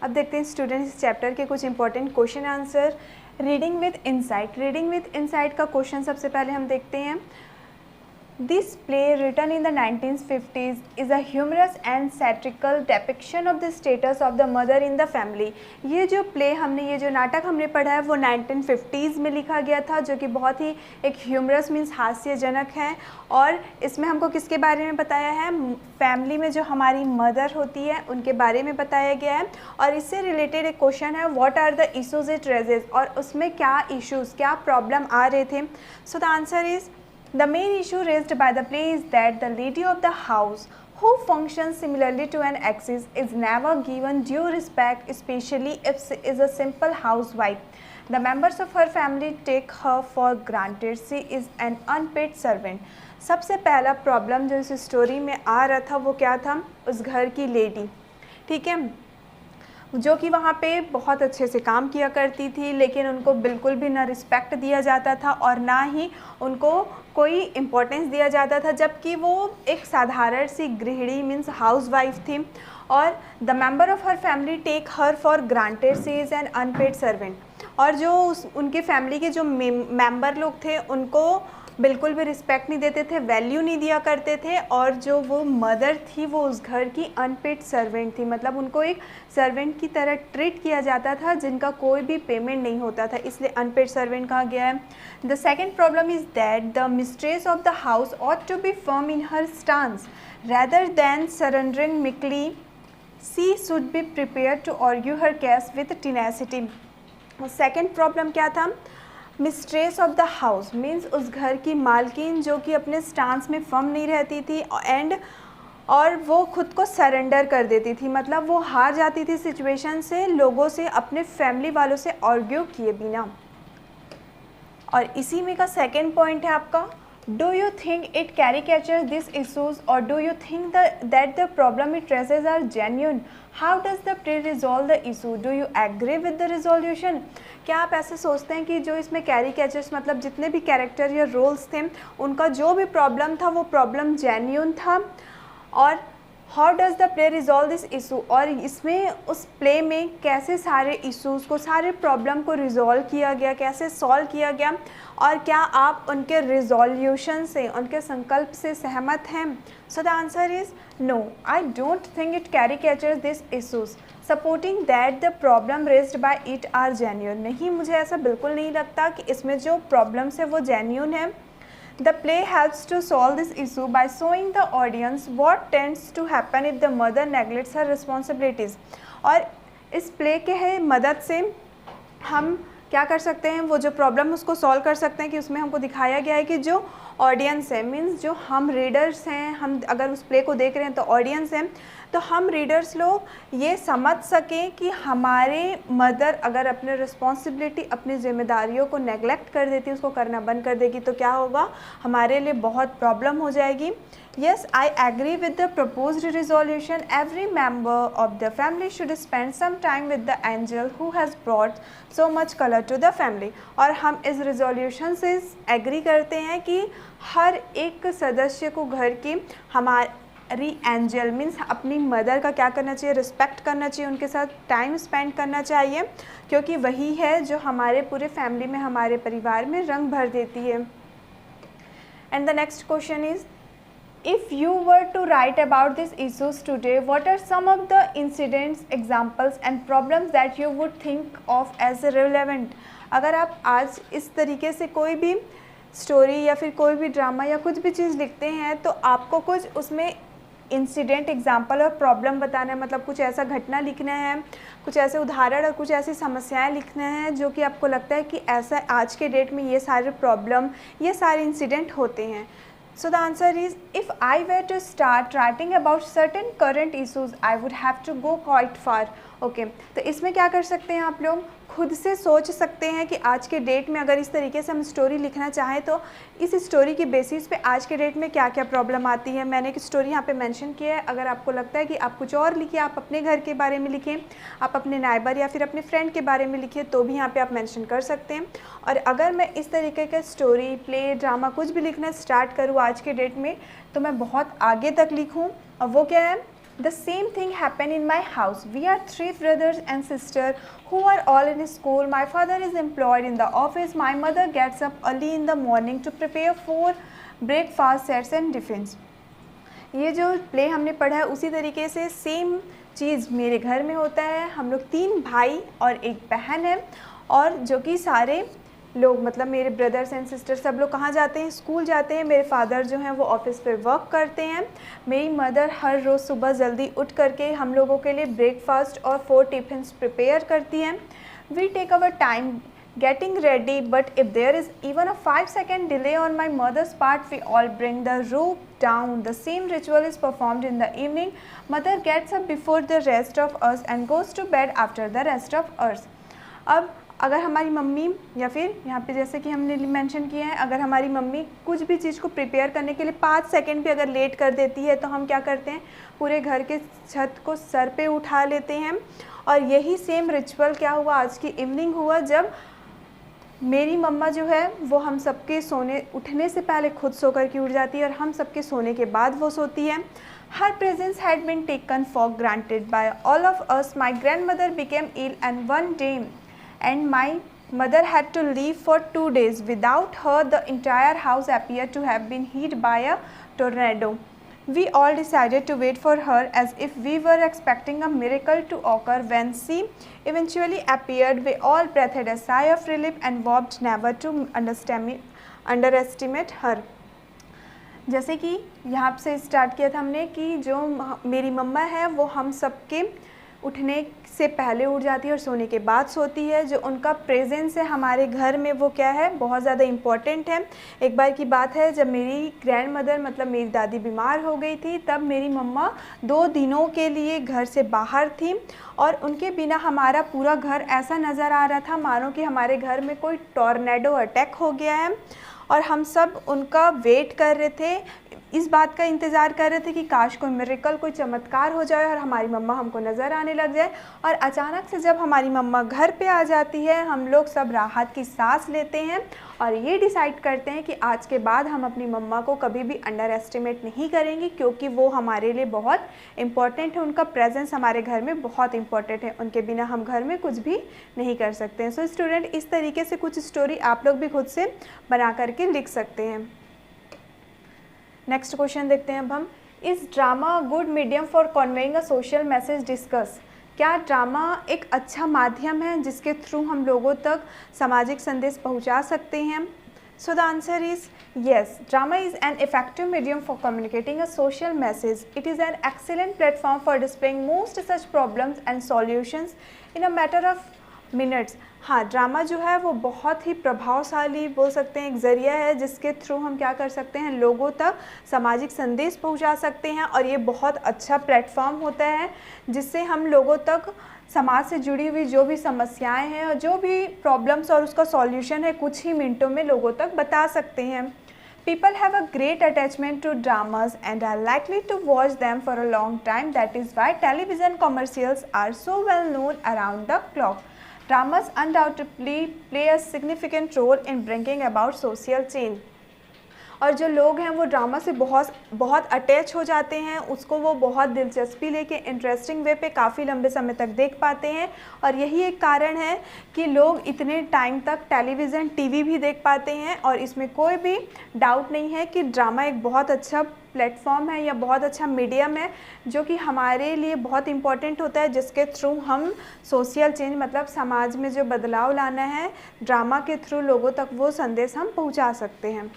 अब देखते हैं स्टूडेंट्स इस चैप्टर के कुछ important question answer. Reading with insight. Reading with insight का क्वेश्चन सबसे पहले हम देखते हैं। This play, written in the 1950s, is a humorous and satirical depiction of the status of the mother in the family। ये जो play हमने, ये जो नाटक हमने पढ़ा है वो 1950s में लिखा गया था, जो कि बहुत ही एक ह्यूमरस मीन्स हास्यजनक है। और इसमें हमको किसके बारे में बताया है? फैमिली में जो हमारी मदर होती है उनके बारे में बताया गया है। और इससे रिलेटेड एक क्वेश्चन है, what are the issues it raises, और उसमें क्या इशूज़, क्या प्रॉब्लम आ रहे थे। So the answer is the main issue raised by the play is that the lady of the house, who functions similarly to an axis, is never given due respect, especially if she is a simple housewife. The members of her family take her for granted. She is an unpaid servant. सबसे पहला problem जो इस story में आ रहा था वो क्या था? उस घर की लेडी, ठीक है, जो कि वहाँ पे बहुत अच्छे से काम किया करती थी, लेकिन उनको बिल्कुल भी ना रिस्पेक्ट दिया जाता था और ना ही उनको कोई इम्पोर्टेंस दिया जाता था, जबकि वो एक साधारण सी गृहिणी मीन्स हाउस वाइफ थी। और the member of her family take her for granted, she is an unpaid servant. और जो उनके फैमिली के जो मेंबर लोग थे उनको बिल्कुल भी रिस्पेक्ट नहीं देते थे, वैल्यू नहीं दिया करते थे। और जो वो मदर थी वो उस घर की अनपेड सर्वेंट थी, मतलब उनको एक सर्वेंट की तरह ट्रीट किया जाता था जिनका कोई भी पेमेंट नहीं होता था, इसलिए अनपेड सर्वेंट कहा गया है। The second problem is that the mistress of the house ought to be firm in her stance rather than surrendering meekly. She should be prepared to argue her case with tenacity. Second problem क्या था? Mistress of the house means उस घर की मालकिन जो कि अपने stance में फर्म नहीं रहती थी और वो खुद को सरेंडर कर देती थी, मतलब वो हार जाती थी सिचुएशन से, लोगों से, अपने फैमिली वालों से आर्ग्यू किए बिना। और इसी में का सेकेंड पॉइंट है आपका, do you think it caricatures this issues और do you think that the problem it raises are genuine? How does the play resolve the issue? Do you agree with the resolution? क्या आप ऐसे सोचते हैं कि जो इसमें कैरिकेचर्स मतलब जितने भी कैरेक्टर या रोल्स थे उनका जो भी प्रॉब्लम था वो प्रॉब्लम जेन्यून था? और how does the play resolve this issue, और इसमें उस प्ले में कैसे सारे इशूज़ को, सारे प्रॉब्लम को रिजॉल्व किया गया, कैसे सॉल्व किया गया, और क्या आप उनके रिजोल्यूशन से, उनके संकल्प से सहमत हैं? So the answer is no, I don't think it caricatures this issues supporting that the problem raised by it are genuine. नहीं, मुझे ऐसा बिल्कुल नहीं लगता कि इसमें जो प्रॉब्लम्स है वो जेन्यून है। The play helps to solve this issue by showing the audience what tends to happen if the mother neglects her responsibilities। और इस प्ले के है मदद से हम क्या कर सकते हैं, वो जो प्रॉब्लम उसको सॉल्व कर सकते हैं कि उसमें हमको दिखाया गया है कि जो ऑडियंस है मीन्स जो हम रीडर्स हैं, हम अगर उस प्ले को देख रहे हैं तो ऑडियंस हैं, तो हम रीडर्स लोग ये समझ सकें कि हमारे मदर अगर अपने रिस्पॉन्सिबिलिटी, अपनी जिम्मेदारियों को नेगलेक्ट कर देती, उसको करना बंद कर देगी, तो क्या होगा, हमारे लिए बहुत प्रॉब्लम हो जाएगी। Yes, I agree with the proposed resolution. Every member of the family should spend some time with the angel who has brought so much color to the family। और हम इस resolution से एग्री करते हैं कि हर एक सदस्य को घर की हमारी एंजल मीन्स अपनी मदर का क्या करना चाहिए, रिस्पेक्ट करना चाहिए, उनके साथ टाइम स्पेंड करना चाहिए, क्योंकि वही है जो हमारे पूरे फैमिली में, हमारे परिवार में रंग भर देती है। And the next question is, if you were to write about these issues today, what are some of the incidents, examples and problems that you would think of as relevant? अगर आप आज इस तरीके से कोई भी स्टोरी या फिर कोई भी ड्रामा या कुछ भी चीज़ लिखते हैं तो आपको कुछ उसमें इंसिडेंट, एग्जाम्पल और प्रॉब्लम बताना है, मतलब कुछ ऐसा घटना लिखना है, कुछ ऐसे उदाहरण और कुछ ऐसी समस्याएं लिखना है जो कि आपको लगता है कि ऐसा आज के डेट में ये सारे प्रॉब्लम, ये सारे इंसिडेंट होते हैं। So the answer is, if I were to start writing about certain current issues, I would have to go quite far. Okay, तो इसमें क्या कर सकते हैं आप लोग, खुद से सोच सकते हैं कि आज के डेट में अगर इस तरीके से हम स्टोरी लिखना चाहें तो इस स्टोरी की बेसिस पे आज के डेट में क्या क्या प्रॉब्लम आती है। मैंने एक स्टोरी यहाँ पे मेंशन किया है, अगर आपको लगता है कि आप कुछ और लिखिए, आप अपने घर के बारे में लिखें, आप अपने नाइबर या फिर अपने फ्रेंड के बारे में लिखिए, तो भी यहाँ पे आप मेंशन कर सकते हैं। और अगर मैं इस तरीके का स्टोरी, प्ले, ड्रामा कुछ भी लिखना स्टार्ट करूँ आज के डेट में, तो मैं बहुत आगे तक लिखूँ, और वो क्या है, The same thing happened in my house. We are 3 brothers and sisters who are all in school. My father is employed in the office. My mother gets up early in the morning to prepare for breakfast, sets and tiffins. ये जो play हमने पढ़ा है उसी तरीके से same चीज़ मेरे घर में होता है। हम लोग 3 भाई और एक बहन है, और जो कि सारे लोग मतलब मेरे ब्रदर्स एंड सिस्टर सब लोग कहाँ जाते हैं, स्कूल जाते हैं। मेरे फादर जो हैं वो ऑफिस पे वर्क करते हैं। मेरी मदर हर रोज़ सुबह जल्दी उठ करके हम लोगों के लिए ब्रेकफास्ट और 4 टिफिन्स प्रिपेयर करती हैं। We take our time getting ready, but if there is even a 5-second delay on my mother's part, we all bring the rope down. The same ritual is performed in the evening. Mother gets up before the rest of us and goes to bed after the rest of us. अब अगर हमारी mummy, या फिर यहाँ पे जैसे कि हमने मेंशन किया है, अगर हमारी मम्मी कुछ भी चीज़ को प्रिपेयर करने के लिए 5 सेकंड भी अगर लेट कर देती है तो हम क्या करते हैं, पूरे घर के छत को सर पे उठा लेते हैं। और यही सेम रिचुअल क्या हुआ, आज की इवनिंग हुआ, जब मेरी मम्मा जो है वो हम सबके उठने से पहले खुद सो कर के उठ जाती है और हम सबके सोने के बाद वो सोती है। Her presence had been taken for granted by all of us. My grandmother became ill and one day, and my mother had to leave for 2 days. Without her, the entire house appeared to have been hit by a tornado. We all decided to wait for her as if we were expecting a miracle to occur. When she eventually appeared, we all breathed a sigh of relief and vowed never to underestimate her. जैसे कि यहाँ से start किया था हमने कि जो मेरी मम्मा है वो हम सबके उठने से पहले उठ जाती है और सोने के बाद सोती है। जो उनका प्रेजेंस है हमारे घर में वो क्या है, बहुत ज़्यादा इम्पॉर्टेंट है। एक बार की बात है, जब मेरी ग्रैंड मदर मतलब मेरी दादी बीमार हो गई थी, तब मेरी मम्मा 2 दिनों के लिए घर से बाहर थी और उनके बिना हमारा पूरा घर ऐसा नज़र आ रहा था मानो कि हमारे घर में कोई टॉर्नेडो अटैक हो गया है। और हम सब उनका वेट कर रहे थे, इस बात का इंतज़ार कर रहे थे कि काश कोई मिरेकल, कोई चमत्कार हो जाए और हमारी मम्मा हमको नज़र आने लग जाए। और अचानक से जब हमारी मम्मा घर पे आ जाती है, हम लोग सब राहत की सांस लेते हैं और ये डिसाइड करते हैं कि आज के बाद हम अपनी मम्मा को कभी भी अंडर एस्टिमेट नहीं करेंगे, क्योंकि वो हमारे लिए बहुत इम्पॉर्टेंट है। उनका प्रेजेंस हमारे घर में बहुत इम्पॉर्टेंट है, उनके बिना हम घर में कुछ भी नहीं कर सकते हैं। सो स्टूडेंट, इस तरीके से कुछ स्टोरी आप लोग भी खुद से बना करके लिख सकते हैं। नेक्स्ट क्वेश्चन देखते हैं अब हम। Is drama good medium for conveying a social message? Discuss. क्या ड्रामा एक अच्छा माध्यम है जिसके थ्रू हम लोगों तक सामाजिक संदेश पहुंचा सकते हैं? So the answer is yes. Drama is an effective medium for communicating a social message. It is an excellent platform for displaying most such problems and solutions in a matter of minutes. हाँ, drama जो है वो बहुत ही प्रभावशाली बोल सकते हैं एक ज़रिया है जिसके थ्रू हम क्या कर सकते हैं, लोगों तक सामाजिक संदेश पहुंचा सकते हैं। और ये बहुत अच्छा प्लेटफॉर्म होता है जिससे हम लोगों तक समाज से जुड़ी हुई जो भी समस्याएं हैं और जो भी प्रॉब्लम्स और उसका सॉल्यूशन है कुछ ही मिनटों में लोगों तक बता सकते हैं। People have a great attachment to dramas and are likely to watch them for a long time. That is why television commercials are so well known around the clock. Dramas undoubtedly play a significant role in bringing about social change. और जो लोग हैं वो drama से बहुत attach हो जाते हैं, उसको वो बहुत दिलचस्पी लेके इंटरेस्टिंग वे पे काफ़ी लंबे समय तक देख पाते हैं। और यही एक कारण है कि लोग इतने टाइम तक टेलीविज़न टीवी भी देख पाते हैं। और इसमें कोई भी डाउट नहीं है कि ड्रामा एक बहुत अच्छा प्लेटफॉर्म है या बहुत अच्छा मीडियम है जो कि हमारे लिए बहुत इम्पॉर्टेंट होता है, जिसके थ्रू हम सोशल चेंज मतलब समाज में जो बदलाव लाना है, ड्रामा के थ्रू लोगों तक वो संदेश हम पहुँचा सकते हैं।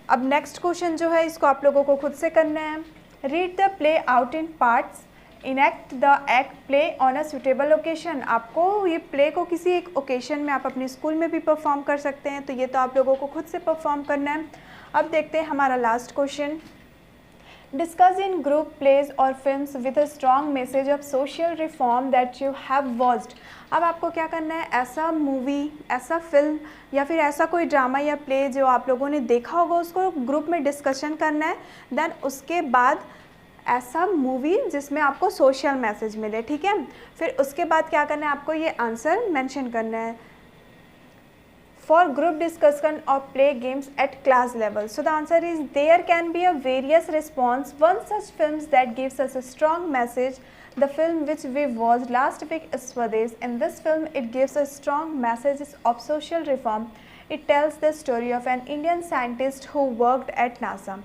अब नेक्स्ट क्वेश्चन जो है इसको आप लोगों को खुद से करना है। Read the play out in parts, enact the act play on a suitable occasion. आपको ये प्ले को किसी एक ओकेशन में आप अपने स्कूल में भी परफॉर्म कर सकते हैं, तो ये तो आप लोगों को खुद से परफॉर्म करना है। अब देखते हैं हमारा last question. Discuss in group plays और films with a strong message of social reform that you have watched. अब आपको क्या करना है, ऐसा मूवी, ऐसा फिल्म या फिर ऐसा कोई ड्रामा या प्ले जो आप लोगों ने देखा होगा उसको ग्रुप में डिस्कशन करना है। देन उसके बाद ऐसा मूवी जिसमें आपको सोशल मैसेज मिले, ठीक है। फिर उसके बाद क्या करना है, आपको ये आंसर मेंशन करना है। for group discussion or play games at class level? So the answer is there can be a various response. One such films that gives us a strong message, the film which we watched last week is Swades. In this film it gives a strong message of social reform. It tells the story of an Indian scientist who worked at NASA.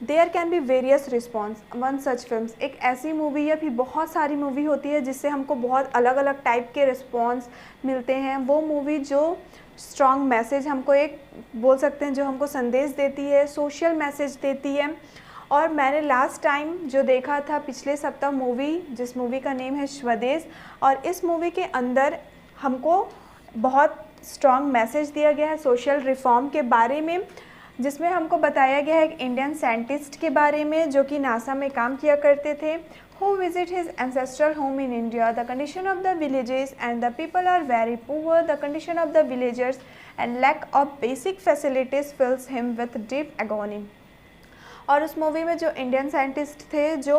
There can be various response one such films, एक ऐसी movie या फिर बहुत सारी movie होती है जिससे हमको बहुत अलग अलग टाइप के रिस्पॉन्स मिलते हैं। वो मूवी जो स्ट्रॉन्ग मैसेज हमको एक बोल सकते हैं, जो हमको संदेश देती है, सोशल मैसेज देती है। और मैंने लास्ट टाइम जो देखा था पिछले सप्ताह मूवी, जिस मूवी का नेम है स्वदेश, और इस मूवी के अंदर हमको बहुत स्ट्रॉन्ग मैसेज दिया गया है सोशल रिफॉर्म के बारे में, जिसमें हमको बताया गया है एक इंडियन साइंटिस्ट के बारे में जो कि नासा में काम किया करते थे। Who visit his ancestral home in India, the condition of the villages and the people are very poor, the condition of the villagers and lack of basic facilities fills him with deep agony. और उस movie में जो Indian scientist थे जो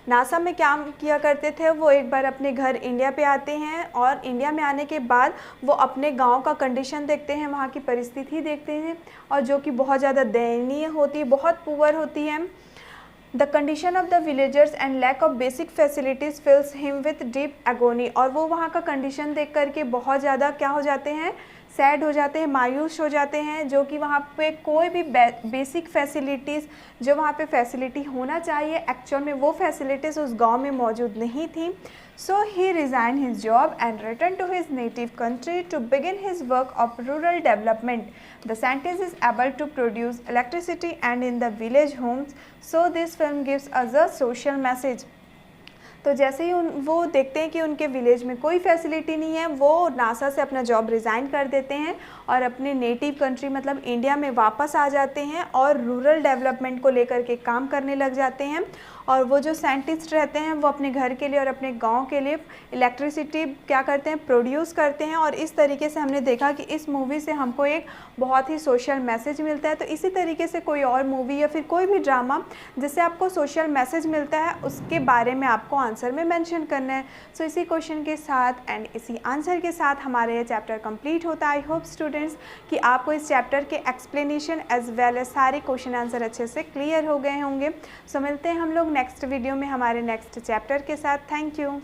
NASA में काम किया करते थे, वो एक बार अपने घर इंडिया पे आते हैं और इंडिया में आने के बाद वो अपने गांव का कंडीशन देखते हैं, वहाँ की परिस्थिति देखते हैं, और जो कि बहुत ज़्यादा दयनीय होती है, बहुत पुअर होती है। The condition of the villagers and lack of basic facilities fills him with deep agony. और वो वहाँ का कंडीशन देख करके बहुत ज़्यादा क्या हो जाते हैं, सैड हो जाते हैं, मायूस हो जाते हैं, जो कि वहाँ पे कोई भी बेसिक फैसिलिटीज़, जो वहाँ पे फैसिलिटी होना चाहिए, एक्चुअल में वो फैसिलिटीज़ उस गांव में मौजूद नहीं थी। So he resign his job and return to his native country to begin his work of rural development. The scientist is able to produce electricity and in the village homes, so this film gives us a social message. तो जैसे ही वो देखते हैं कि उनके village में कोई facility नहीं है, वो नासा से अपना जॉब रिज़ाइन कर देते हैं और अपने नेटिव कंट्री मतलब इंडिया में वापस आ जाते हैं और रूरल डेवलपमेंट को लेकर के काम करने लग जाते हैं। और वो जो साइंटिस्ट रहते हैं वो अपने घर के लिए और अपने गांव के लिए इलेक्ट्रिसिटी क्या करते हैं, प्रोड्यूस करते हैं। और इस तरीके से हमने देखा कि इस मूवी से हमको एक बहुत ही सोशल मैसेज मिलता है। तो इसी तरीके से कोई और मूवी या फिर कोई भी ड्रामा जिससे आपको सोशल मैसेज मिलता है, उसके बारे में आपको आंसर में मेंशन करना है। सो इसी क्वेश्चन के साथ एंड इसी आंसर के साथ हमारा ये चैप्टर कंप्लीट होता है। आई होप स्टूडेंट्स कि आपको इस चैप्टर के एक्सप्लेनेशन एज वेल एज सारे क्वेश्चन आंसर अच्छे से क्लियर हो गए होंगे। सो मिलते हैं हम लोग नेक्स्ट वीडियो में हमारे नेक्स्ट चैप्टर के साथ। Thank you.